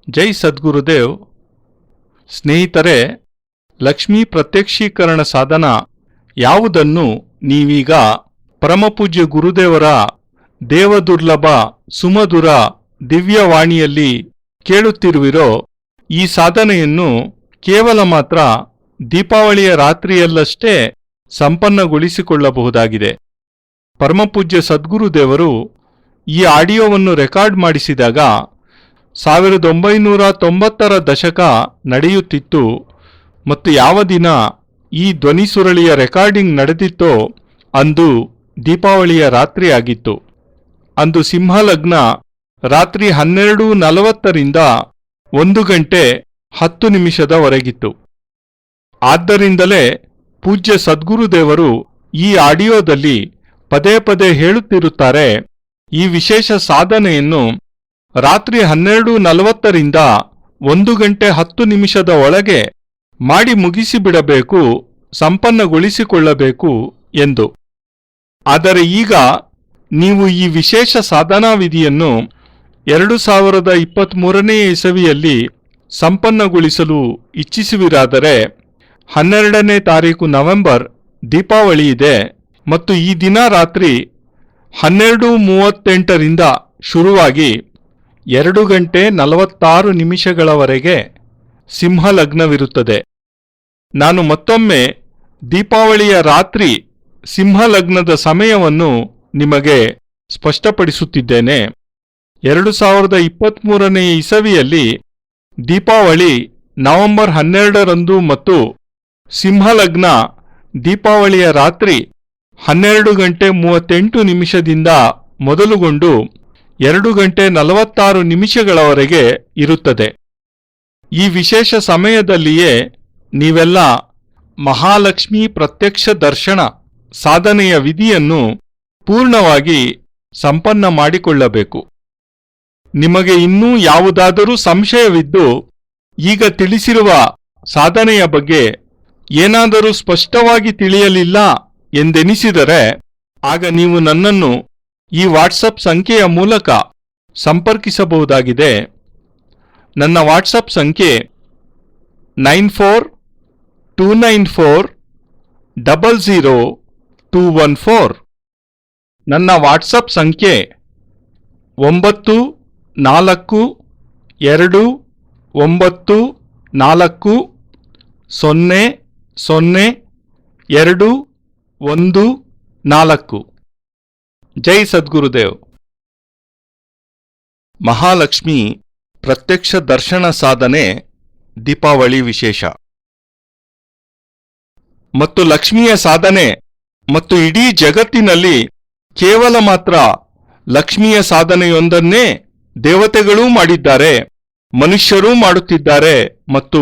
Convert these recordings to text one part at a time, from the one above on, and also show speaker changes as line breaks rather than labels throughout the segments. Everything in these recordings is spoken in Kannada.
ಜೈ ಸದ್ಗುರುದೇವ್. ಸ್ನೇಹಿತರೆ, ಲಕ್ಷ್ಮೀ ಪ್ರತ್ಯಕ್ಷೀಕರಣ ಸಾಧನ ಯಾವುದನ್ನು ನೀವೀಗ ಪರಮಪೂಜ್ಯ ಗುರುದೇವರ ದೇವದುರ್ಲಭ ಸುಮಧುರ ದಿವ್ಯವಾಣಿಯಲ್ಲಿ ಕೇಳುತ್ತಿರುವಿರೋ, ಈ ಸಾಧನೆಯನ್ನು ಕೇವಲ ಮಾತ್ರ ದೀಪಾವಳಿಯ ರಾತ್ರಿಯಲ್ಲಷ್ಟೇ ಸಂಪನ್ನಗೊಳಿಸಿಕೊಳ್ಳಬಹುದಾಗಿದೆ. ಪರಮಪೂಜ್ಯ ಸದ್ಗುರುದೇವರು ಈ ಆಡಿಯೋವನ್ನು ರೆಕಾರ್ಡ್ ಮಾಡಿಸಿದಾಗ 1990ರ ದಶಕ ನಡೆಯುತ್ತಿತ್ತು ಮತ್ತು ಯಾವ ದಿನ ಈ ಧ್ವನಿಸುರಳಿಯ ರೆಕಾರ್ಡಿಂಗ್ ನಡೆದಿತ್ತೋ ಅಂದು ದೀಪಾವಳಿಯ ರಾತ್ರಿ ಆಗಿತ್ತು. ಅಂದು ಸಿಂಹಲಗ್ನ ರಾತ್ರಿ 12:40ರಿಂದ 1:10 ಆದ್ದರಿಂದಲೇ ಪೂಜ್ಯ ಸದ್ಗುರುದೇವರು ಈ ಆಡಿಯೋದಲ್ಲಿ ಪದೇ ಪದೇ ಹೇಳುತ್ತಿರುತ್ತಾರೆ, ಈ ವಿಶೇಷ ಸಾಧನೆಯನ್ನು ರಾತ್ರಿ 12:40ರಿಂದ 1:10 ಒಳಗೆ ಮಾಡಿ ಮುಗಿಸಿಬಿಡಬೇಕು, ಸಂಪನ್ನಗೊಳಿಸಿಕೊಳ್ಳಬೇಕು ಎಂದು. ಆದರೆ ಈಗ ನೀವು ಈ ವಿಶೇಷ ಸಾಧನಾ ವಿಧಿಯನ್ನು 2023ನೇ ಇಸವಿಯಲ್ಲಿ ಸಂಪನ್ನಗೊಳಿಸಲು ಇಚ್ಛಿಸುವಿರಾದರೆ 12ನೇ ತಾರೀಕು ನವೆಂಬರ್ ದೀಪಾವಳಿ ಇದೆ ಮತ್ತು ಈ ದಿನ ರಾತ್ರಿ 12:38ರಿಂದ ಶುರುವಾಗಿ 2:46 ಸಿಂಹಲಗ್ನವಿರುತ್ತದೆ. ನಾನು ಮತ್ತೊಮ್ಮೆ ದೀಪಾವಳಿಯ ರಾತ್ರಿ ಸಿಂಹಲಗ್ನದ ಸಮಯವನ್ನು ನಿಮಗೆ ಸ್ಪಷ್ಟಪಡಿಸುತ್ತಿದ್ದೇನೆ. 2023ನೇ ಇಸವಿಯಲ್ಲಿ ದೀಪಾವಳಿ ನವೆಂಬರ್ 12ರಂದು ಮತ್ತು ಸಿಂಹಲಗ್ನ ದೀಪಾವಳಿಯ ರಾತ್ರಿ 12:38ದಿಂದ ಮೊದಲುಗೊಂಡು 2:46 ಇರುತ್ತದೆ. ಈ ವಿಶೇಷ ಸಮಯದಲ್ಲಿಯೇ ನೀವೆಲ್ಲ ಮಹಾಲಕ್ಷ್ಮೀ ಪ್ರತ್ಯಕ್ಷ ದರ್ಶನ ಸಾಧನೆಯ ವಿಧಿಯನ್ನು ಪೂರ್ಣವಾಗಿ ಸಂಪನ್ನ ಮಾಡಿಕೊಳ್ಳಬೇಕು. ನಿಮಗೆ ಇನ್ನೂ ಯಾವುದಾದರೂ ಸಂಶಯವಿದ್ದು ಈಗ ತಿಳಿಸಿರುವ ಸಾಧನೆಯ ಬಗ್ಗೆ ಏನಾದರೂ ಸ್ಪಷ್ಟವಾಗಿ ತಿಳಿಯಲಿಲ್ಲ ಎಂದೆನಿಸಿದರೆ ಆಗ ನೀವು ನನ್ನನ್ನು ಈ ವಾಟ್ಸಪ್ ಸಂಖ್ಯೆಯ ಮೂಲಕ ಸಂಪರ್ಕಿಸಬಹುದಾಗಿದೆ. ನನ್ನ ವಾಟ್ಸಪ್ ಸಂಖ್ಯೆ 9429400214. ನನ್ನ ವಾಟ್ಸಪ್ ಸಂಖ್ಯೆ 9449400214. ಜೈ ಸದ್ಗುರುದೇವ್. ಮಹಾಲಕ್ಷ್ಮಿ ಪ್ರತ್ಯಕ್ಷ ದರ್ಶನ ಸಾಧನೆ ದೀಪಾವಳಿ ವಿಶೇಷ ಮತ್ತು ಲಕ್ಷ್ಮಿಯ ಸಾಧನೆ ಮತ್ತು ಇಡೀ ಜಗತ್ತಿನಲ್ಲಿ ಕೇವಲ ಮಾತ್ರ ಲಕ್ಷ್ಮಿಯ ಸಾಧನೆಯೊಂದನ್ನೇ ದೇವತೆಗಳೂ ಮಾಡಿದ್ದಾರೆ, ಮನುಷ್ಯರೂ ಮಾಡುತ್ತಿದ್ದಾರೆ ಮತ್ತು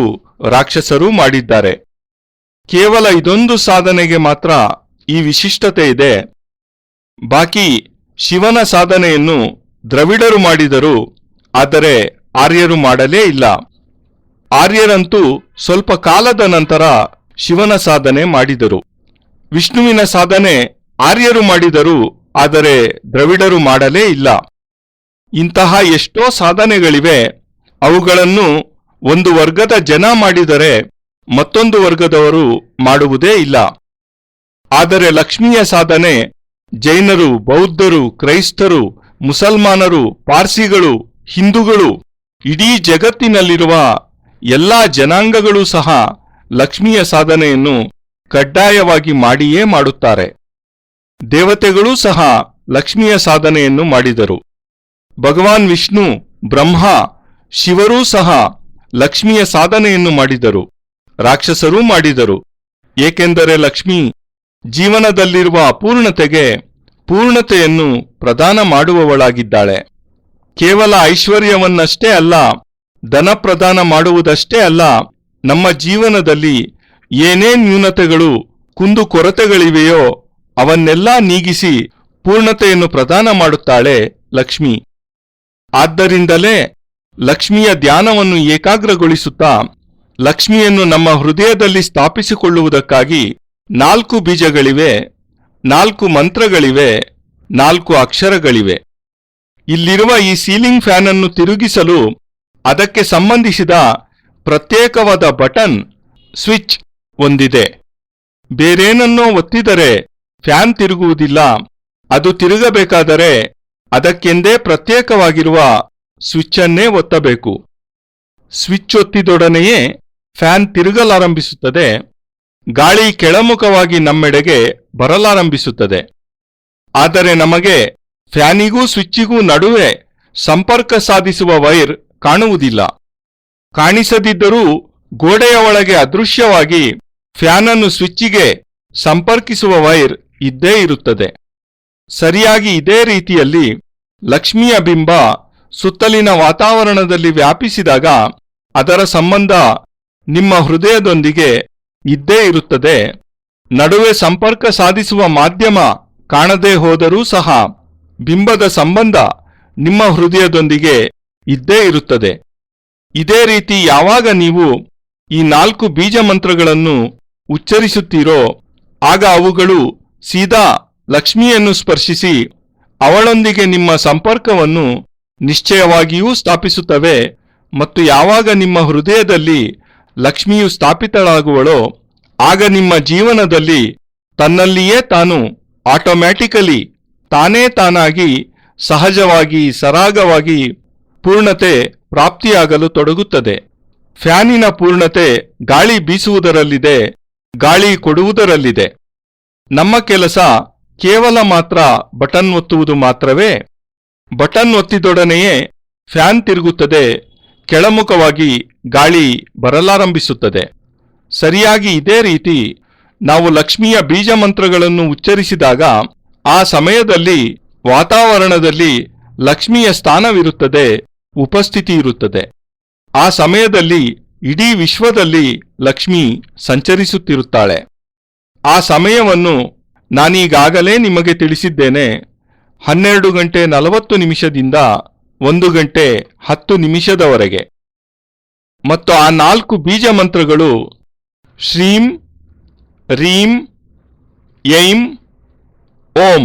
ರಾಕ್ಷಸರೂ ಮಾಡಿದ್ದಾರೆ. ಕೇವಲ ಇದೊಂದು ಸಾಧನೆಗೆ ಮಾತ್ರ ಈ ವಿಶಿಷ್ಟತೆ ಇದೆ. ಬಾಕಿ ಶಿವನ ಸಾಧನೆಯನ್ನು ದ್ರವಿಡರು ಮಾಡಿದರು, ಆದರೆ ಆರ್ಯರು ಮಾಡಲೇ ಇಲ್ಲ. ಆರ್ಯರಂತೂ ಸ್ವಲ್ಪ ಕಾಲದ ನಂತರ ಶಿವನ ಸಾಧನೆ ಮಾಡಿದರು. ವಿಷ್ಣುವಿನ ಸಾಧನೆ ಆರ್ಯರು ಮಾಡಿದರು, ಆದರೆ ದ್ರವಿಡರು ಮಾಡಲೇ ಇಲ್ಲ. ಇಂತಹ ಎಷ್ಟೋ ಸಾಧನೆಗಳಿವೆ. ಅವುಗಳನ್ನು ಒಂದು ವರ್ಗದ ಜನ ಮಾಡಿದರೆ ಮತ್ತೊಂದು ವರ್ಗದವರು ಮಾಡುವುದೇ ಇಲ್ಲ. ಆದರೆ ಲಕ್ಷ್ಮಿಯ ಸಾಧನೆ ಜೈನರು, ಬೌದ್ಧರು, ಕ್ರೈಸ್ತರು, ಮುಸಲ್ಮಾನರು, ಪಾರ್ಸಿಗಳು, ಹಿಂದೂಗಳು, ಇಡೀ ಜಗತ್ತಿನಲ್ಲಿರುವ ಎಲ್ಲಾ ಜನಾಂಗಗಳೂ ಸಹ ಲಕ್ಷ್ಮಿಯ ಸಾಧನೆಯನ್ನು ಕಡ್ಡಾಯವಾಗಿ ಮಾಡಿಯೇ ಮಾಡುತ್ತಾರೆ. ದೇವತೆಗಳೂ ಸಹ ಲಕ್ಷ್ಮಿಯ ಸಾಧನೆಯನ್ನು ಮಾಡಿದರು. ಭಗವಾನ್ ವಿಷ್ಣು, ಬ್ರಹ್ಮ, ಶಿವರೂ ಸಹ ಲಕ್ಷ್ಮಿಯ ಸಾಧನೆಯನ್ನು ಮಾಡಿದರು. ರಾಕ್ಷಸರೂ ಮಾಡಿದರು. ಏಕೆಂದರೆ ಲಕ್ಷ್ಮಿ ಜೀವನದಲ್ಲಿರುವ ಅಪೂರ್ಣತೆಗೆ ಪೂರ್ಣತೆಯನ್ನು ಪ್ರದಾನ ಮಾಡುವವಳಾಗಿದ್ದಾಳೆ. ಕೇವಲ ಐಶ್ವರ್ಯವನ್ನಷ್ಟೇ ಅಲ್ಲ, ಧನ ಪ್ರದಾನ ಮಾಡುವುದಷ್ಟೇ ಅಲ್ಲ, ನಮ್ಮ ಜೀವನದಲ್ಲಿ ಏನೇ ನ್ಯೂನತೆಗಳು, ಕುಂದುಕೊರತೆಗಳಿವೆಯೋ ಅವನ್ನೆಲ್ಲ ನೀಗಿಸಿ ಪೂರ್ಣತೆಯನ್ನು ಪ್ರದಾನ ಮಾಡುತ್ತಾಳೆ ಲಕ್ಷ್ಮಿ. ಆದ್ದರಿಂದಲೇ ಲಕ್ಷ್ಮಿಯ ಧ್ಯಾನವನ್ನು ಏಕಾಗ್ರಗೊಳಿಸುತ್ತಾ ಲಕ್ಷ್ಮಿಯನ್ನು ನಮ್ಮ ಹೃದಯದಲ್ಲಿ ಸ್ಥಾಪಿಸಿಕೊಳ್ಳುವುದಕ್ಕಾಗಿ 4 ಬೀಜಗಳಿವೆ, 4 ಮಂತ್ರಗಳಿವೆ, 4 ಅಕ್ಷರಗಳಿವೆ. ಇಲ್ಲಿರುವ ಈ ಸೀಲಿಂಗ್ ಫ್ಯಾನ್ ಅನ್ನು ತಿರುಗಿಸಲು ಅದಕ್ಕೆ ಸಂಬಂಧಿಸಿದ ಪ್ರತ್ಯೇಕವಾದ ಬಟನ್ ಸ್ವಿಚ್ ಹೊಂದಿದೆ. ಬೇರೇನನ್ನೋ ಒತ್ತಿದರೆ ಫ್ಯಾನ್ ತಿರುಗುವುದಿಲ್ಲ. ಅದು ತಿರುಗಬೇಕಾದರೆ ಅದಕ್ಕೆಂದೇ ಪ್ರತ್ಯೇಕವಾಗಿರುವ ಸ್ವಿಚ್ಚನ್ನೇ ಒತ್ತಬೇಕು. ಸ್ವಿಚ್ ಒತ್ತಿದೊಡನೆಯೇ ಫ್ಯಾನ್ ತಿರುಗಲಾರಂಭಿಸುತ್ತದೆ. ಗಾಳಿ ಕೆಳಮುಖವಾಗಿ ನಮ್ಮೆಡೆಗೆ ಬರಲಾರಂಭಿಸುತ್ತದೆ. ಆದರೆ ನಮಗೆ ಫ್ಯಾನಿಗೂ ಸ್ವಿಚ್ಚಿಗೂ ನಡುವೆ ಸಂಪರ್ಕ ಸಾಧಿಸುವ ವೈರ್ ಕಾಣುವುದಿಲ್ಲ. ಕಾಣಿಸದಿದ್ದರೂ ಗೋಡೆಯ ಒಳಗೆ ಅದೃಶ್ಯವಾಗಿ ಫ್ಯಾನನ್ನು ಸ್ವಿಚ್ಚಿಗೆ ಸಂಪರ್ಕಿಸುವ ವೈರ್ ಇದ್ದೇ ಇರುತ್ತದೆ. ಸರಿಯಾಗಿ ಇದೇ ರೀತಿಯಲ್ಲಿ ಲಕ್ಷ್ಮಿಯ ಬಿಂಬ ಸುತ್ತಲಿನ ವಾತಾವರಣದಲ್ಲಿ ವ್ಯಾಪಿಸಿದಾಗ ಅದರ ಸಂಬಂಧ ನಿಮ್ಮ ಹೃದಯದೊಂದಿಗೆ ಇದ್ದೇ ಇರುತ್ತದೆ. ನಡುವೆ ಸಂಪರ್ಕ ಸಾಧಿಸುವ ಮಾಧ್ಯಮ ಕಾಣದೇ ಹೋದರೂ ಸಹ ಬಿಂಬದ ಸಂಬಂಧ ನಿಮ್ಮ ಹೃದಯದೊಂದಿಗೆ ಇದ್ದೇ ಇರುತ್ತದೆ. ಇದೇ ರೀತಿ ಯಾವಾಗ ನೀವು ಈ 4 ಬೀಜ ಮಂತ್ರಗಳನ್ನು ಉಚ್ಚರಿಸುತ್ತೀರೋ ಆಗ ಅವುಗಳು ಸೀದಾ ಲಕ್ಷ್ಮಿಯನ್ನು ಸ್ಪರ್ಶಿಸಿ ಅವಳೊಂದಿಗೆ ನಿಮ್ಮ ಸಂಪರ್ಕವನ್ನು ನಿಶ್ಚಯವಾಗಿಯೂ ಸ್ಥಾಪಿಸುತ್ತವೆ. ಮತ್ತು ಯಾವಾಗ ನಿಮ್ಮ ಹೃದಯದಲ್ಲಿ ಲಕ್ಷ್ಮಿಯು ಸ್ಥಾಪಿತಳಾಗುವಳೋ ಆಗ ನಿಮ್ಮ ಜೀವನದಲ್ಲಿ ತನ್ನಲ್ಲಿಯೇ ತಾನು ಆಟೋಮ್ಯಾಟಿಕಲಿ ತಾನೇ ತಾನಾಗಿ ಸಹಜವಾಗಿ ಸರಾಗವಾಗಿ ಪೂರ್ಣತೆ ಪ್ರಾಪ್ತಿಯಾಗಲು ತೊಡಗುತ್ತದೆ. ಫ್ಯಾನಿನ ಪೂರ್ಣತೆ ಗಾಳಿ ಬೀಸುವುದರಲ್ಲಿದೆ, ಗಾಳಿ ಕೊಡುವುದರಲ್ಲಿದೆ. ನಮ್ಮ ಕೆಲಸ ಕೇವಲ ಮಾತ್ರ ಬಟನ್ ಒತ್ತುವುದು ಮಾತ್ರವೇ. ಬಟನ್ ಒತ್ತಿದೊಡನೆಯೇ ಫ್ಯಾನ್ ತಿರುಗುತ್ತದೆ, ಕೆಳಮುಖವಾಗಿ ಗಾಳಿ ಬರಲಾರಂಭಿಸುತ್ತದೆ. ಸರಿಯಾಗಿ ಇದೇ ರೀತಿ ನಾವು ಲಕ್ಷ್ಮಿಯ ಬೀಜ ಮಂತ್ರಗಳನ್ನು ಉಚ್ಚರಿಸಿದಾಗ ಆ ಸಮಯದಲ್ಲಿ ವಾತಾವರಣದಲ್ಲಿ ಲಕ್ಷ್ಮಿಯ ಸ್ಥಾನವಿರುತ್ತದೆ, ಉಪಸ್ಥಿತಿ ಇರುತ್ತದೆ. ಆ ಸಮಯದಲ್ಲಿ ಇಡೀ ವಿಶ್ವದಲ್ಲಿ ಲಕ್ಷ್ಮಿ ಸಂಚರಿಸುತ್ತಿರುತ್ತಾಳೆ. ಆ ಸಮಯವನ್ನು ನಾನೀಗಾಗಲೇ ನಿಮಗೆ ತಿಳಿಸಿದ್ದೇನೆ. 12:40 1 ಗಂಟೆ 10 ಮತ್ತು ಆ 4 ಬೀಜ ಮಂತ್ರಗಳು ಶ್ರೀಂ ರೀಂ ಯೈಂ ಓಂ.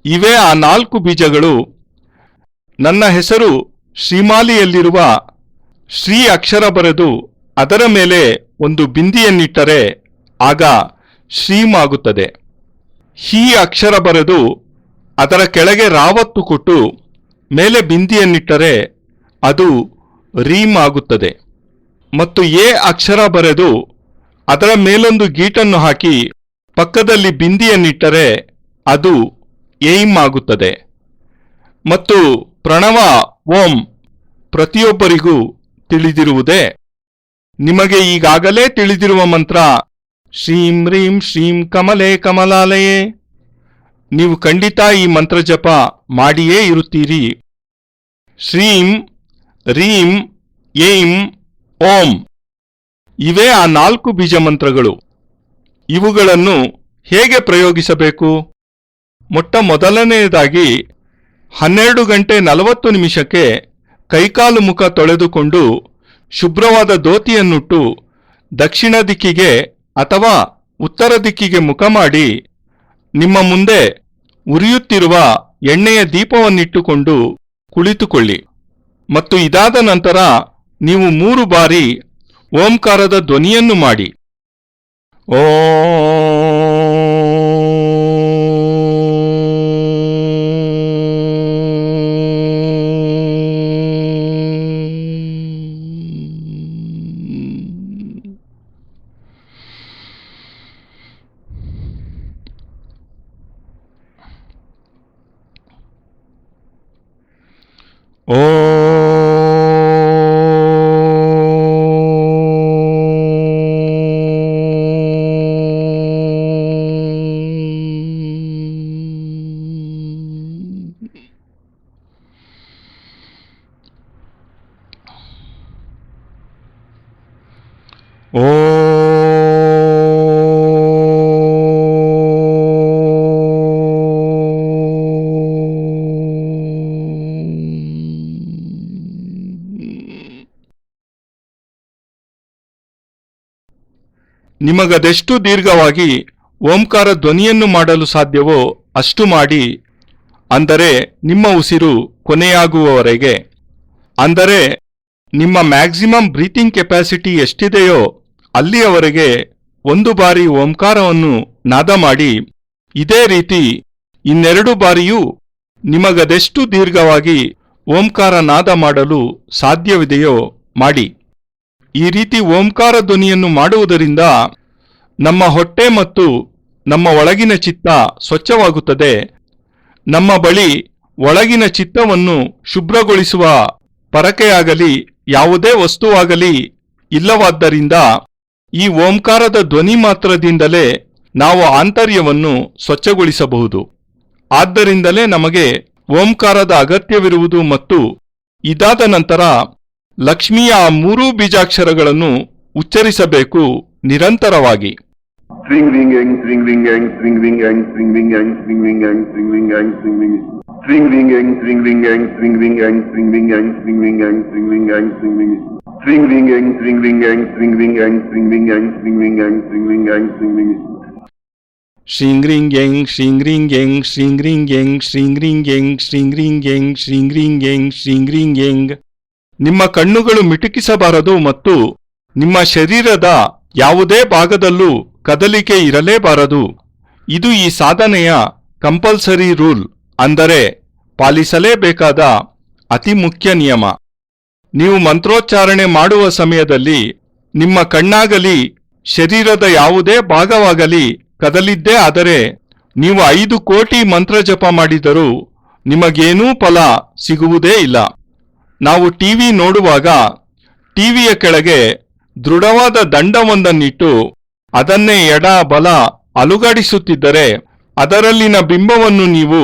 ಇವೇ ಆ 4 ಬೀಜಗಳು. ನನ್ನ ಹೆಸರು ಶ್ರೀಮಾಲಿಯಲ್ಲಿರುವ ಶ್ರೀ ಅಕ್ಷರ ಬರೆದು ಅದರ ಮೇಲೆ ಒಂದು ಬಿಂದಿಯನ್ನಿಟ್ಟರೆ ಆಗ ಶ್ರೀಂ ಆಗುತ್ತದೆ. ಹೀ ಅಕ್ಷರ ಬರೆದು ಅದರ ಕೆಳಗೆ ರಾವತ್ತು ಕೊಟ್ಟು ಮೇಲೆ ಬಿಂದಿಯನ್ನಿಟ್ಟರೆ ಅದು ರೀಂ ಆಗುತ್ತದೆ. ಮತ್ತು ಎ ಅಕ್ಷರ ಬರೆದು ಅದರ ಮೇಲೊಂದು ಗೀಟನ್ನು ಹಾಕಿ ಪಕ್ಕದಲ್ಲಿ ಬಿಂದಿಯನ್ನಿಟ್ಟರೆ ಅದು ಏಂ ಆಗುತ್ತದೆ. ಮತ್ತು ಪ್ರಣವ ಓಂ ಪ್ರತಿಯೊಬ್ಬರಿಗೂ ತಿಳಿದಿರುವುದೇ. ನಿಮಗೆ ಈಗಾಗಲೇ ತಿಳಿದಿರುವ ಮಂತ್ರ ಶ್ರೀಂ ರೀಂ ಶ್ರೀಂ ಕಮಲೆ ಕಮಲಾಲಯೇ. ನೀವು ಖಂಡಿತ ಈ ಮಂತ್ರ ಜಪ ಮಾಡಿಯೇ ಇರುತ್ತೀರಿ. ಶ್ರೀಂ ರೀಂ ಏಂ ಓಂ ಇವೇ ಆ 4 ಬೀಜ ಮಂತ್ರಗಳು. ಇವುಗಳನ್ನು ಹೇಗೆ ಪ್ರಯೋಗಿಸಬೇಕು? ಮೊದಲನೆಯದಾಗಿ 12:40 ಕೈಕಾಲು ಮುಖ ತೊಳೆದುಕೊಂಡು ಶುಭ್ರವಾದ ಧೋತಿಯನ್ನುಟ್ಟು ದಕ್ಷಿಣ ದಿಕ್ಕಿಗೆ ಅಥವಾ ಉತ್ತರ ದಿಕ್ಕಿಗೆ ಮುಖ ಮಾಡಿ ನಿಮ್ಮ ಮುಂದೆ ಉರಿಯುತ್ತಿರುವ ಎಣ್ಣೆಯ ದೀಪವನ್ನಿಟ್ಟುಕೊಂಡು ಕುಳಿತುಕೊಳ್ಳಿ. ಮತ್ತು ಇದಾದ ನಂತರ ನೀವು 3 ಬಾರಿ ಓಂಕಾರದ ಧ್ವನಿಯನ್ನು ಮಾಡಿ. ನಿಮಗದೆಷ್ಟು ದೀರ್ಘವಾಗಿ ಓಂಕಾರ ಧ್ವನಿಯನ್ನು ಮಾಡಲು ಸಾಧ್ಯವೋ ಅಷ್ಟು ಮಾಡಿ. ಅಂದರೆ ನಿಮ್ಮ ಉಸಿರು ಕೊನೆಯಾಗುವವರೆಗೆ. ಅಂದರೆ ನಿಮ್ಮ ಮ್ಯಾಕ್ಸಿಮಮ್ ಬ್ರೀತಿಂಗ್ ಕೆಪಾಸಿಟಿ ಎಷ್ಟಿದೆಯೋ ಅಲ್ಲಿಯವರೆಗೆ 1 ಬಾರಿ ಓಂಕಾರವನ್ನು ನಾದ ಮಾಡಿ. ಇದೇ ರೀತಿ 2 ಬಾರಿಯೂ ನಿಮಗದೆಷ್ಟು ದೀರ್ಘವಾಗಿ ಓಂಕಾರ ನಾದ ಮಾಡಲು ಸಾಧ್ಯವಿದೆಯೋ ಮಾಡಿ. ಈ ರೀತಿ ಓಂಕಾರ ಧ್ವನಿಯನ್ನು ಮಾಡುವುದರಿಂದ ನಮ್ಮ ಹೊಟ್ಟೆ ಮತ್ತು ನಮ್ಮ ಒಳಗಿನ ಚಿತ್ತ ಸ್ವಚ್ಛವಾಗುತ್ತದೆ. ನಮ್ಮ ಬಳಿ ಒಳಗಿನ ಚಿತ್ತವನ್ನು ಶುಭ್ರಗೊಳಿಸುವ ಪರಕೆಯಾಗಲಿ ಯಾವುದೇ ವಸ್ತುವಾಗಲಿ ಇಲ್ಲವಾದ್ದರಿಂದ ಈ ಓಂಕಾರದ ಧ್ವನಿ ಮಾತ್ರದಿಂದಲೇ ನಾವು ಆಂತರ್ಯವನ್ನು ಸ್ವಚ್ಛಗೊಳಿಸಬಹುದು. ಆದ್ದರಿಂದಲೇ ನಮಗೆ ಓಂಕಾರದ ಅಗತ್ಯವಿರುವುದು ಮತ್ತು ಇದಾದ ನಂತರ ಲಕ್ಷ್ಮಿಯ 3 ಬೀಜಾಕ್ಷರಗಳನ್ನು ಉಚ್ಚರಿಸಬೇಕು ನಿರಂತರವಾಗಿ. ಶ್ರೀಂಗ್ರಿಂಗ್ಯಂಗ್ ಶ್ರೀಂಗ್ರಿಂಗ್ಯಂಗ್ ಶ್ರೀಂಗ್ರಿಂಗ್ಯಂಗ್ ಶ್ರೀಂಗ್ರಿಂಗ್ಯಂಗ್ ಶ್ರೀಂಗ್ರಿಂಗ್ಯಂಗ್ ಶ್ರೀಂಗ್ರಿಂಗ್ಯಂಗ್ ಶ್ರೀಂಗ್ರಿಂಗ್ಯಂಗ್. ನಿಮ್ಮ ಕಣ್ಣುಗಳು ಮಿಟುಕಿಸಬಾರದು ಮತ್ತು ನಿಮ್ಮ ಶರೀರದ ಯಾವುದೇ ಭಾಗದಲ್ಲೂ ಕದಲಿಕೆ ಇರಲೇಬಾರದು. ಇದು ಈ ಸಾಧನೆಯ ಕಂಪಲ್ಸರಿ ರೂಲ್, ಅಂದರೆ ಪಾಲಿಸಲೇಬೇಕಾದ ಅತಿ ಮುಖ್ಯ ನಿಯಮ. ನೀವು ಮಂತ್ರೋಚ್ಚಾರಣೆ ಮಾಡುವ ಸಮಯದಲ್ಲಿ ನಿಮ್ಮ ಕಣ್ಣಾಗಲಿ ಶರೀರದ ಯಾವುದೇ ಭಾಗವಾಗಲಿ ಕದಲಿದ್ದೇ ಆದರೆ ನೀವು 5 ಕೋಟಿ ಮಂತ್ರ ಜಪ ಮಾಡಿದರೂ ನಿಮಗೇನೂ ಫಲ ಸಿಗುವುದೇ ಇಲ್ಲ. ನಾವು ಟಿವಿ ನೋಡುವಾಗ ಟಿವಿಯ ಕೆಳಗೆ ದೃಢವಾದ ದಂಡವೊಂದನ್ನಿಟ್ಟು ಅದನ್ನೇ ಎಡ ಬಲ ಅಲುಗಾಡಿಸುತ್ತಿದ್ದರೆ ಅದರಲ್ಲಿನ ಬಿಂಬವನ್ನು ನೀವು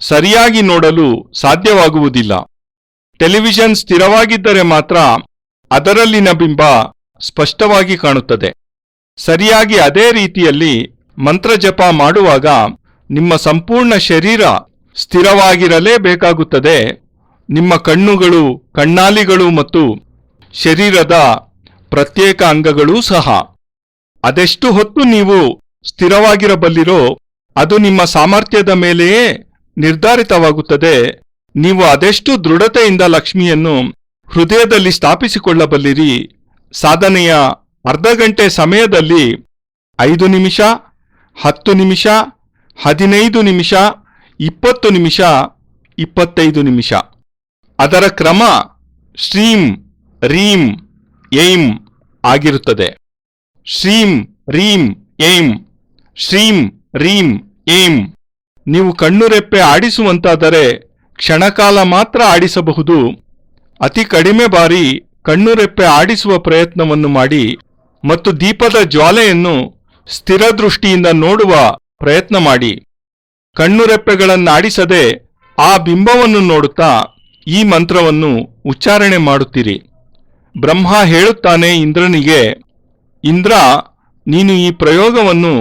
ಸರಿಯಾಗಿ ನೋಡಲು ಸಾಧ್ಯವಾಗುವುದಿಲ್ಲ. ಟೆಲಿವಿಷನ್ ಸ್ಥಿರವಾಗಿದ್ದರೆ ಮಾತ್ರ ಅದರಲ್ಲಿನ ಬಿಂಬ ಸ್ಪಷ್ಟವಾಗಿ ಕಾಣುತ್ತದೆ. ಸರಿಯಾಗಿ ಅದೇ ರೀತಿಯಲ್ಲಿ ಮಂತ್ರಜಪ ಮಾಡುವಾಗ ನಿಮ್ಮ ಸಂಪೂರ್ಣ ಶರೀರ ಸ್ಥಿರವಾಗಿರಲೇಬೇಕಾಗುತ್ತದೆ. ನಿಮ್ಮ ಕಣ್ಣುಗಳು, ಕಣ್ಣಾಲಿಗಳು ಮತ್ತು ಶರೀರದ ಪ್ರತ್ಯೇಕ ಅಂಗಗಳೂ ಸಹ. ಅದೆಷ್ಟು ಹೊತ್ತು ನೀವು ಸ್ಥಿರವಾಗಿರಬಲ್ಲಿರೋ ಅದು ನಿಮ್ಮ ಸಾಮರ್ಥ್ಯದ ಮೇಲೆಯೇ ನಿರ್ಧಾರಿತವಾಗುತ್ತದೆ. ನೀವು ಅದೆಷ್ಟು ದೃಢತೆಯಿಂದ ಲಕ್ಷ್ಮಿಯನ್ನು ಹೃದಯದಲ್ಲಿ ಸ್ಥಾಪಿಸಿಕೊಳ್ಳಬಲ್ಲಿರಿ. ಸಾಧನೆಯ ಅರ್ಧ ಗಂಟೆ ಸಮಯದಲ್ಲಿ 5 ನಿಮಿಷ, 10 ನಿಮಿಷ, 15 ನಿಮಿಷ, 20 ನಿಮಿಷ, 25 ನಿಮಿಷ. ಅದರ ಕ್ರಮ ಶ್ರೀಂ ರೀಂ ಏಂ ಆಗಿರುತ್ತದೆ. ಶ್ರೀಂ ರೀಂ ಏಂ, ಶ್ರೀಂ ರೀಂ ಏಂ. ನೀವು ಕಣ್ಣುರೆಪ್ಪೆ ಆಡಿಸುವಂತಾದರೆ ಕ್ಷಣಕಾಲ ಮಾತ್ರ ಆಡಿಸಬಹುದು. ಅತಿ ಕಡಿಮೆ ಬಾರಿ ಕಣ್ಣುರೆಪ್ಪೆ ಆಡಿಸುವ ಪ್ರಯತ್ನವನ್ನು ಮಾಡಿ ಮತ್ತು ದೀಪದ ಜ್ವಾಲೆಯನ್ನು ಸ್ಥಿರ ದೃಷ್ಟಿಯಿಂದ ನೋಡುವ ಪ್ರಯತ್ನ ಮಾಡಿ. ಕಣ್ಣುರೆಪ್ಪೆಗಳನ್ನಾಡಿಸದೆ ಆ ಬಿಂಬವನ್ನು ನೋಡುತ್ತಾ ಈ ಮಂತ್ರವನ್ನು ಉಚ್ಚಾರಣೆ ಮಾಡುತ್ತೀರಿ. ಬ್ರಹ್ಮ ಹೇಳುತ್ತಾನೆ ಇಂದ್ರನಿಗೆ, ಇಂದ್ರ, ನೀನು ಈ ಪ್ರಯೋಗವನ್ನು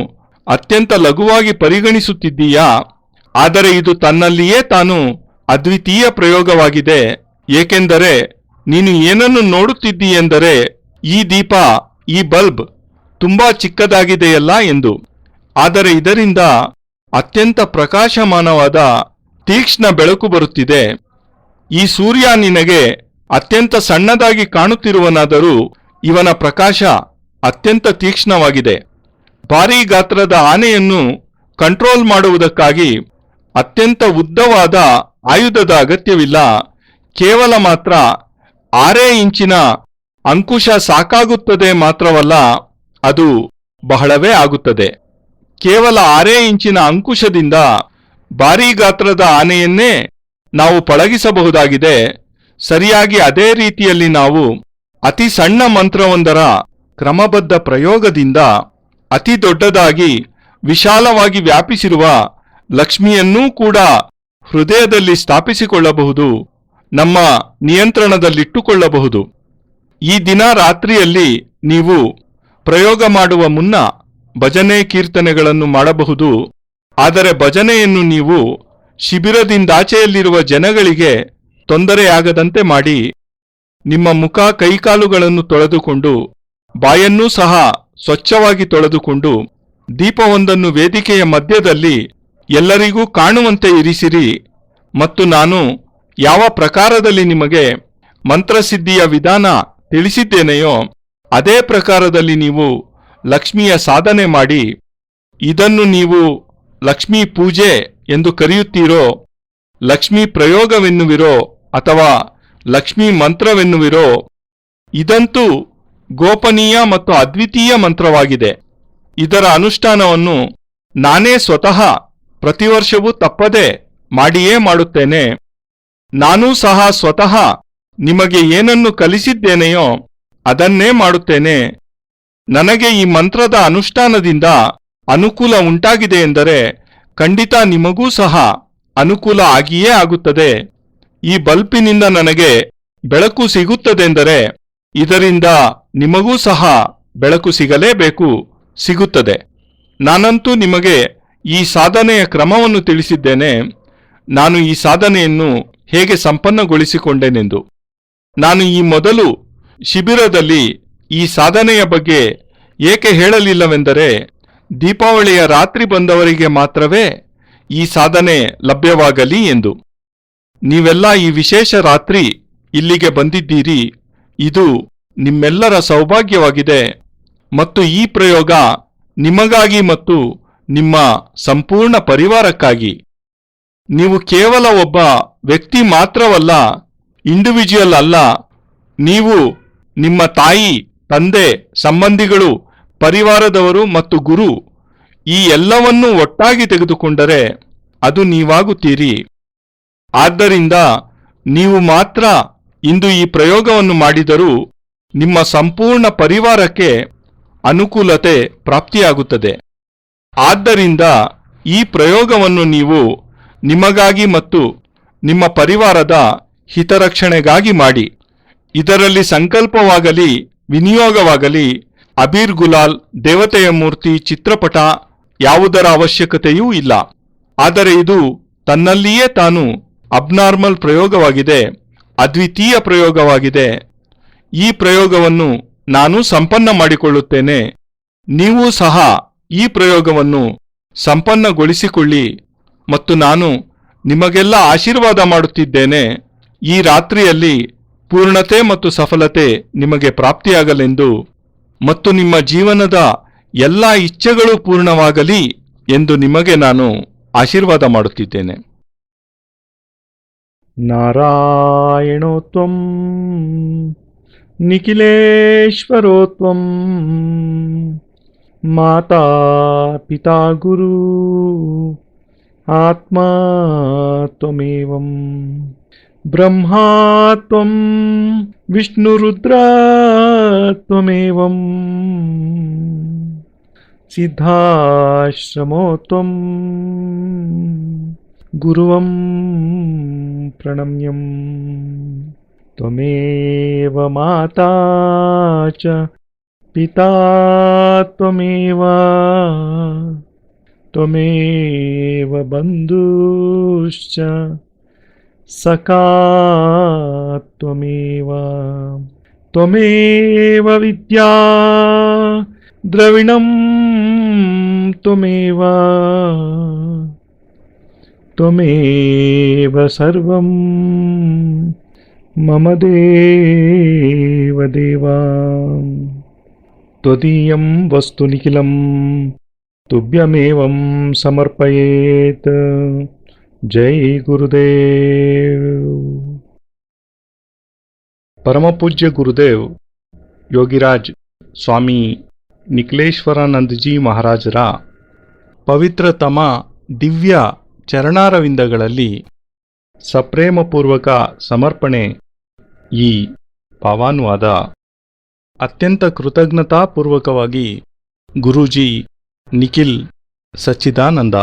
ಅತ್ಯಂತ ಲಘುವಾಗಿ ಪರಿಗಣಿಸುತ್ತಿದ್ದೀಯಾ? ಆದರೆ ಇದು ತನ್ನಲ್ಲಿಯೇ ತಾನು ಅದ್ವಿತೀಯ ಪ್ರಯೋಗವಾಗಿದೆ. ಏಕೆಂದರೆ ನೀನು ಏನನ್ನು ನೋಡುತ್ತಿದ್ದೀಯೆಂದರೆ ಈ ದೀಪ, ಈ ಬಲ್ಬ್ ತುಂಬಾ ಚಿಕ್ಕದಾಗಿದೆಯಲ್ಲ ಎಂದು. ಆದರೆ ಇದರಿಂದ ಅತ್ಯಂತ ಪ್ರಕಾಶಮಾನವಾದ ತೀಕ್ಷ್ಣ ಬೆಳಕು ಬರುತ್ತಿದೆ. ಈ ಸೂರ್ಯ ನಿನಗೆ ಅತ್ಯಂತ ಸಣ್ಣದಾಗಿ ಕಾಣುತ್ತಿರುವನಾದರೂ ಇವನ ಪ್ರಕಾಶ ಅತ್ಯಂತ ತೀಕ್ಷ್ಣವಾಗಿದೆ. ಭಾರೀ ಗಾತ್ರದ ಆನೆಯನ್ನು ಕಂಟ್ರೋಲ್ ಮಾಡುವುದಕ್ಕಾಗಿ ಅತ್ಯಂತ ಉದ್ದವಾದ ಆಯುಧದ ಅಗತ್ಯವಿಲ್ಲ. ಕೇವಲ ಮಾತ್ರ 6 ಇಂಚಿನ ಅಂಕುಶ ಸಾಕಾಗುತ್ತದೆ. ಮಾತ್ರವಲ್ಲ, ಅದು ಬಹಳವೇ ಆಗುತ್ತದೆ. ಕೇವಲ 6 ಇಂಚಿನ ಅಂಕುಶದಿಂದ ಭಾರೀ ಗಾತ್ರದ ಆನೆಯನ್ನೇ ನಾವು ಪಳಗಿಸಬಹುದಾಗಿದೆ. ಸರಿಯಾಗಿ ಅದೇ ರೀತಿಯಲ್ಲಿ ನಾವು ಅತಿ ಸಣ್ಣ ಮಂತ್ರವೊಂದರ ಕ್ರಮಬದ್ಧ ಪ್ರಯೋಗದಿಂದ ಅತಿ ದೊಡ್ಡದಾಗಿ ವಿಶಾಲವಾಗಿ ವ್ಯಾಪಿಸಿರುವ ಲಕ್ಷ್ಮಿಯನ್ನೂ ಕೂಡ ಹೃದಯದಲ್ಲಿ ಸ್ಥಾಪಿಸಿಕೊಳ್ಳಬಹುದು, ನಮ್ಮ ನಿಯಂತ್ರಣದಲ್ಲಿಟ್ಟುಕೊಳ್ಳಬಹುದು. ಈ ದಿನ ರಾತ್ರಿಯಲ್ಲಿ ನೀವು ಪ್ರಯೋಗ ಮಾಡುವ ಮುನ್ನ ಭಜನೆ ಕೀರ್ತನೆಗಳನ್ನು ಮಾಡಬಹುದು. ಆದರೆ ಭಜನೆಯನ್ನು ನೀವು ಶಿಬಿರದಿಂದಾಚೆಯಲ್ಲಿರುವ ಜನಗಳಿಗೆ ತೊಂದರೆಯಾಗದಂತೆ ಮಾಡಿ. ನಿಮ್ಮ ಮುಖ ಕೈಕಾಲುಗಳನ್ನು ತೊಳೆದುಕೊಂಡು ಬಾಯನ್ನೂ ಸಹ ಸ್ವಚ್ಛವಾಗಿ ತೊಳೆದುಕೊಂಡು ದೀಪವೊಂದನ್ನು ವೇದಿಕೆಯ ಮಧ್ಯದಲ್ಲಿ ಎಲ್ಲರಿಗೂ ಕಾಣುವಂತೆ ಇರಿಸಿರಿ. ಮತ್ತು ನಾನು ಯಾವ ಪ್ರಕಾರದಲ್ಲಿ ನಿಮಗೆ ಮಂತ್ರಸಿದ್ಧಿಯ ವಿಧಾನ ತಿಳಿಸಿದ್ದೇನೆಯೋ ಅದೇ ಪ್ರಕಾರದಲ್ಲಿ ನೀವು ಲಕ್ಷ್ಮಿಯ ಸಾಧನೆ ಮಾಡಿ ಇದನ್ನು ನೀವು ಲಕ್ಷ್ಮೀ ಪೂಜೆ ಎಂದು ಕರೆಯುತ್ತೀರೋ, ಲಕ್ಷ್ಮೀ ಪ್ರಯೋಗವೆನ್ನುವಿರೋ ಅಥವಾ ಲಕ್ಷ್ಮೀ ಮಂತ್ರವೆನ್ನುವಿರೋ, ಇದಂತೂ ಗೋಪನೀಯ ಮತ್ತು ಅದ್ವಿತೀಯ ಮಂತ್ರವಾಗಿದೆ. ಇದರ ಅನುಷ್ಠಾನವನ್ನು ನಾನೇ ಸ್ವತಃ ಪ್ರತಿವರ್ಷವೂ ತಪ್ಪದೆ ಮಾಡಿಯೇ ಮಾಡುತ್ತೇನೆ. ನಾನೂ ಸಹ ಸ್ವತಃ ನಿಮಗೆ ಏನನ್ನು ಕಲಿಸಿದ್ದೇನೆಯೋ ಅದನ್ನೇ ಮಾಡುತ್ತೇನೆ. ನನಗೆ ಈ ಮಂತ್ರದ ಅನುಷ್ಠಾನದಿಂದ ಅನುಕೂಲ ಉಂಟಾಗಿದೆ ಎಂದರೆ ಖಂಡಿತ ನಿಮಗೂ ಸಹ ಅನುಕೂಲ ಆಗಿಯೇ ಆಗುತ್ತದೆ. ಈ ಬಲ್ಪಿನಿಂದ ನನಗೆ ಬೆಳಕು ಸಿಗುತ್ತದೆಂದರೆ ಇದರಿಂದ ನಿಮಗೂ ಸಹ ಬೆಳಕು ಸಿಗಲೇಬೇಕು, ಸಿಗುತ್ತದೆ. ನಾನಂತೂ ನಿಮಗೆ ಈ ಸಾಧನೆಯ ಕ್ರಮವನ್ನು ತಿಳಿಸಿದ್ದೇನೆ. ನಾನು ಈ ಸಾಧನೆಯನ್ನು ಹೇಗೆ ಸಂಪನ್ನಗೊಳಿಸಿಕೊಂಡೆನೆಂದು. ನಾನು ಈ ಮೊದಲು ಶಿಬಿರದಲ್ಲಿ ಈ ಸಾಧನೆಯ ಬಗ್ಗೆ ಏಕೆ ಹೇಳಲಿಲ್ಲವೆಂದರೆ ದೀಪಾವಳಿಯ ರಾತ್ರಿ ಬಂದವರಿಗೆ ಮಾತ್ರವೇ ಈ ಸಾಧನೆ ಲಭ್ಯವಾಗಲಿ ಎಂದು. ನೀವೆಲ್ಲ ಈ ವಿಶೇಷ ರಾತ್ರಿ ಇಲ್ಲಿಗೆ ಬಂದಿದ್ದೀರಿ. ಇದು ನಿಮ್ಮೆಲ್ಲರ ಸೌಭಾಗ್ಯವಾಗಿದೆ ಮತ್ತು ಈ ಪ್ರಯೋಗ ನಿಮಗಾಗಿ ಮತ್ತು ನಿಮ್ಮ ಸಂಪೂರ್ಣ ಪರಿವಾರಕ್ಕಾಗಿ. ನೀವು ಕೇವಲ ಒಬ್ಬ ವ್ಯಕ್ತಿ ಮಾತ್ರವಲ್ಲ, ಇಂಡಿವಿಜುವಲ್ ಅಲ್ಲ. ನೀವು ನಿಮ್ಮ ತಾಯಿ, ತಂದೆ, ಸಂಬಂಧಿಗಳು, ಪರಿವಾರದವರು ಮತ್ತು ಗುರು ಈ ಎಲ್ಲವನ್ನೂ ಒಟ್ಟಾಗಿ ತೆಗೆದುಕೊಂಡರೆ ಅದು ನೀವಾಗುತ್ತೀರಿ. ಆದ್ದರಿಂದ ನೀವು ಮಾತ್ರ ಇಂದು ಈ ಪ್ರಯೋಗವನ್ನು ಮಾಡಿದರೂ ನಿಮ್ಮ ಸಂಪೂರ್ಣ ಪರಿವಾರಕ್ಕೆ ಅನುಕೂಲತೆ ಪ್ರಾಪ್ತಿಯಾಗುತ್ತದೆ. ಆದ್ದರಿಂದ ಈ ಪ್ರಯೋಗವನ್ನು ನೀವು ನಿಮಗಾಗಿ ಮತ್ತು ನಿಮ್ಮ ಪರಿವಾರದ ಹಿತರಕ್ಷಣೆಗಾಗಿ ಮಾಡಿ. ಇದರಲ್ಲಿ ಸಂಕಲ್ಪವಾಗಲಿ ವಿನಿಯೋಗವಾಗಲಿ ಅಬೀರ್ ಗುಲಾಲ್, ದೇವತೆಯ ಮೂರ್ತಿ, ಚಿತ್ರಪಟ ಯಾವುದರ ಅವಶ್ಯಕತೆಯೂ ಇಲ್ಲ. ಆದರೆ ಇದು ತನ್ನಲ್ಲಿಯೇ ತಾನು ಅಬ್ನಾರ್ಮಲ್ ಪ್ರಯೋಗವಾಗಿದೆ, ಅದ್ವಿತೀಯ ಪ್ರಯೋಗವಾಗಿದೆ. ಈ ಪ್ರಯೋಗವನ್ನು ನಾನು ಸಂಪನ್ನ ಮಾಡಿಕೊಳ್ಳುತ್ತೇನೆ. ನೀವೂ ಸಹ ಈ ಪ್ರಯೋಗವನ್ನು ಸಂಪನ್ನಗೊಳಿಸಿಕೊಳ್ಳಿ ಮತ್ತು ನಾನು ನಿಮಗೆಲ್ಲ ಆಶೀರ್ವಾದ ಮಾಡುತ್ತಿದ್ದೇನೆ. ಈ ರಾತ್ರಿಯಲ್ಲಿ ಪೂರ್ಣತೆ ಮತ್ತು ಸಫಲತೆ ನಿಮಗೆ ಪ್ರಾಪ್ತಿಯಾಗಲೆಂದು ಮತ್ತು ನಿಮ್ಮ ಜೀವನದ ಎಲ್ಲ ಇಚ್ಛೆಗಳು ಪೂರ್ಣವಾಗಲಿ ಎಂದು ನಿಮಗೆ ನಾನು ಆಶೀರ್ವಾದ ಮಾಡುತ್ತಿದ್ದೇನೆ.
ನಾರಾಯಣೋ ತ್ವಂ ನಿಖಿಲೇಶ್ವರೋ ತ್ವಂ ಮಾತಾ ಪಿತಾ ಗುರು ಆತ್ಮಾ ತ್ವಮೇವಂ ಬ್ರಹ್ಮಾ ತ್ವಂ ವಿಷ್ಣುರುದ್ರ ತ್ವಮೇವಂ ಸಿದ್ಧಾಶ್ರಮೋ ತ್ವಂ ಗುರುವಂ ಪ್ರಣಮ್ಯಂ ತ್ವಮೇವ ಮಾತಾ ಚ ಪಿತಾ ತ್ವಮೇವ ತ್ವಮೇವ ಬಂಧುಶ್ಚ ಸಖಾ ತ್ವಮೇವ ತ್ವಮೇವ ವಿದ್ಯಾ ದ್ರವಿಣಂ ತ್ವಮೇವ ತ್ವಮೇವ ಸರ್ವಂ ಮಮ ದೇವ ದೇವಾ ತ್ವದೀಯಂ ವಸ್ತು ನಿಖಿಲಂ ತುಭ್ಯಮೇವಂ ಸಮರ್ಪಯೇತ್. ಜೈ ಗುರುದೇವ್.
ಪರಮಪೂಜ್ಯ ಗುರುದೇವ್ ಯೋಗಿರಾಜ್ ಸ್ವಾಮಿ ನಿಖಿಲೇಶ್ವರಾನಂದಜಿ ಮಹಾರಾಜರ ಪವಿತ್ರತಮ ದಿವ್ಯ ಚರಣಾರವಿಂದಗಳಲ್ಲಿ ಸಪ್ರೇಮಪೂರ್ವಕ ಸಮರ್ಪಣೆ. ಈ ಭಾವಾನುವಾದ ಅತ್ಯಂತ ಕೃತಜ್ಞತಾಪೂರ್ವಕವಾಗಿ ಗುರೂಜಿ ನಿಖಿಲ್ ಸಚ್ಚಿದಾನಂದ